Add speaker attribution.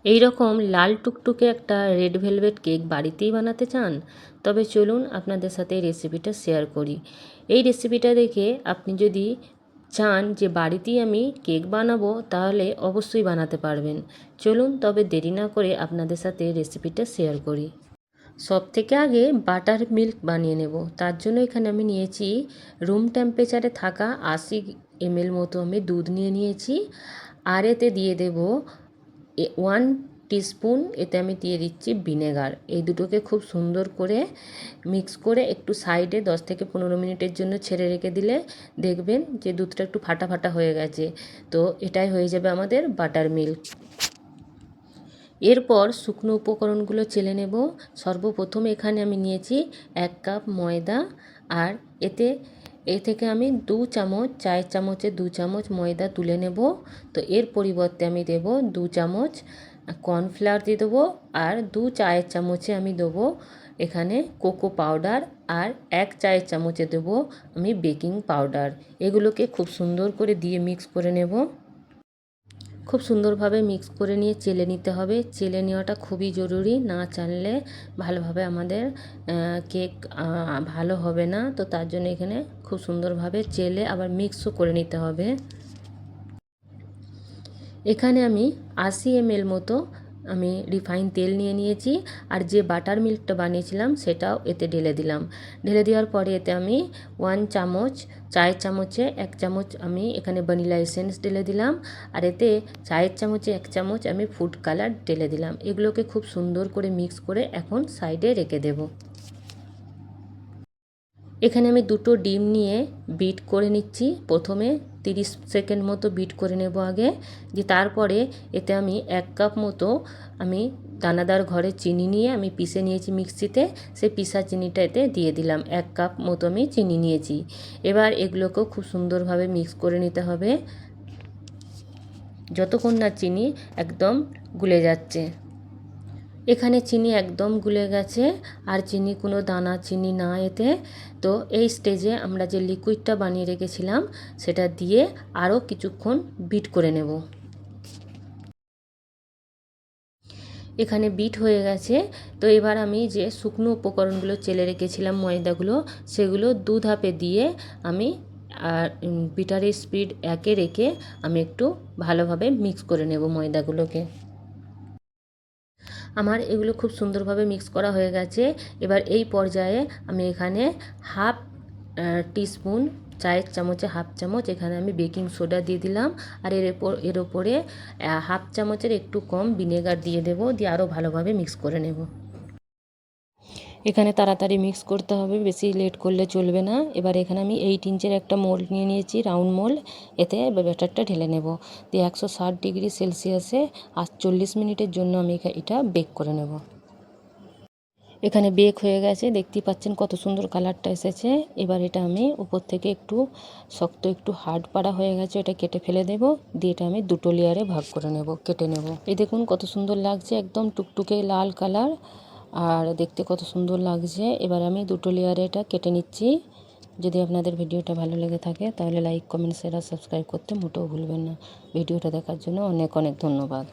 Speaker 1: এই রকম লাল টুকটুকে একটা রেড ভেলভেট কেক বাড়িতেই বানাতে চান? তবে চলুন আপনাদের সাথে এই রেসিপিটা শেয়ার করি। এই রেসিপিটা দেখে আপনি যদি চান যে বাড়িতেই আমি কেক বানাবো, তাহলে অবশ্যই বানাতে পারবেন। চলুন তবে দেরি না করে আপনাদের সাথে রেসিপিটা শেয়ার করি। সব থেকে আগে বাটার মিল্ক বানিয়ে নেব। তার জন্য এখানে আমি নিয়েছি রুম টেম্পারেচারে থাকা 80 ml মতো আমি দুধ নিয়েছি। আর এতে দিয়ে দেব 1 টিস্পুন, এতে আমি দিয়ে দিচ্ছি ভিনেগার। এই দুটোকে খুব সুন্দর করে মিক্স করে একটু সাইডে 10 থেকে 15 মিনিটের জন্য ছেড়ে রেখে দিলে দেখবেন যে দুধটা একটু ফাটা ফাটা হয়ে গেছে। তো এটাই হয়ে যাবে আমাদের বাটার মিল্ক। এরপর শুকনো উপকরণগুলো চেলে নেব। সর্বপ্রথম এখানে আমি নিয়েছি 1 কাপ ময়দা, আর এ থেকে আমি 2 চামচ, চায়ের চামচে 2 চামচ ময়দা তুলে নেব। তো এর পরিবর্তে আমি দেব 2 চামচ কর্নফ্লাওয়ার দিয়ে দেবো, আর 2 চায়ের চামচে আমি দেবো এখানে কোকো পাউডার, আর 1 চায়ের চামচে দেবো আমি বেকিং পাউডার। এগুলোকে খুব সুন্দর করে দিয়ে মিক্স করে নেব। খুব সুন্দরভাবে মিক্স করে নিয়ে চেলে নিতে হবে। চেলে নেওয়াটা খুবই জরুরি, না চাললে ভালোভাবে আমাদের কেক ভালো হবে না। তো তার জন্য এখানে খুব সুন্দরভাবে চেলে আবার মিক্সও করে নিতে হবে। এখানে আমি 80 ml মতো আমি রিফাইন তেল নিয়েছি, আর যে বাটার মিল্কটা বানিয়েছিলাম সেটাও এতে ঢেলে দিলাম। ঢেলে দেওয়ার পরে এতে আমি 1 চামচ, চায়ের চামচে 1 চামচ আমি এখানে ভ্যানিলা এসেন্স ঢেলে দিলাম, আর এতে চায়ের চামচে 1 চামচ আমি ফুড কালার ঢেলে দিলাম। এগুলোকে খুব সুন্দর করে মিক্স করে এখন সাইডে রেখে দেব। এখানে আমি 2টো ডিম নিয়ে বিট করে নিচ্ছি। প্রথমে 30 সেকেন্ড মতো বিট করে নেব আগে, যে তারপরে এতে আমি 1 কাপ মতো আমি দানাদার ঘরে চিনি নিয়ে আমি পিষে নিয়েছি মিক্সিতে। সেই পিষা চিনিটা এতে দিয়ে দিলাম। 1 কাপ মতো আমি চিনি নিয়েছি। এবার এগুলোকেও খুব সুন্দরভাবে মিক্স করে নিতে হবে, যতক্ষণ না চিনি একদম গুলে যাচ্ছে। এখানে চিনি একদম গুলে গেছে, আর চিনি কোনো দানা চিনি না এতে। তো এই স্টেজে আমরা যে লিকুইডটা বানিয়ে রেখেছিলাম সেটা দিয়ে আরও কিছুক্ষণ বিট করে নেব। এখানে বিট হয়ে গেছে। তো এবার আমি যে শুকনো উপকরণগুলো চেলে রেখেছিলাম ময়দাগুলো, সেগুলো 2 ধাপে দিয়ে আমি আর বিটারের স্পিড 1-এ রেখে আমি একটু ভালোভাবে মিক্স করে নেব ময়দাগুলোকে। আমার এগুলো খুব সুন্দরভাবে মিক্স করা হয়ে গেছে। এবার এই পর্যায়ে আমি এখানে হাফ টিস্পুন, চায়ের চামচে হাফ চামচ এখানে আমি বেকিং সোডা দিয়ে দিলাম, আর এর ওপরে হাফ চামচের একটু কম ভিনেগার দিয়ে দেব, দিয়ে আরও ভালোভাবে মিক্স করে নেব। এখানে তাড়াতাড়ি মিক্স করতে হবে, বেশি লেট করলে চলবে না। এবার এখানে আমি 8 ইঞ্চের একটা মোল্ড নিয়ে নিয়েছি, রাউন্ড মোল্ড। এতে ব্যাটারটা ঢেলে নেব, দিয়ে 160 ডিগ্রি সেলসিয়াসে 40 মিনিটের জন্য আমি এটা বেক করে নেব। এখানে বেক হয়ে গেছে, দেখতেই পাচ্ছেন কত সুন্দর কালারটা এসেছে। এবার এটা আমি উপর থেকে একটু শক্ত, একটু হার্ড পাড়া হয়ে গেছে, এটা কেটে ফেলে দেব। দিয়ে এটা আমি 2টো লেয়ারে ভাগ করে নেব, কেটে নেব। এই দেখুন কত সুন্দর লাগছে, একদম টুকটুকে লাল কালার, আর দেখতে কত সুন্দর লাগছে। এবার আমি 2টো লেয়ারে এটা কেটে নিচ্ছি। যদি আপনাদের ভিডিওটা ভালো লেগে থাকে তাহলে লাইক, কমেন্ট, শেয়ার আর সাবস্ক্রাইব করতে মোটেও ভুলবেন না। ভিডিওটা দেখার জন্য অনেক অনেক ধন্যবাদ।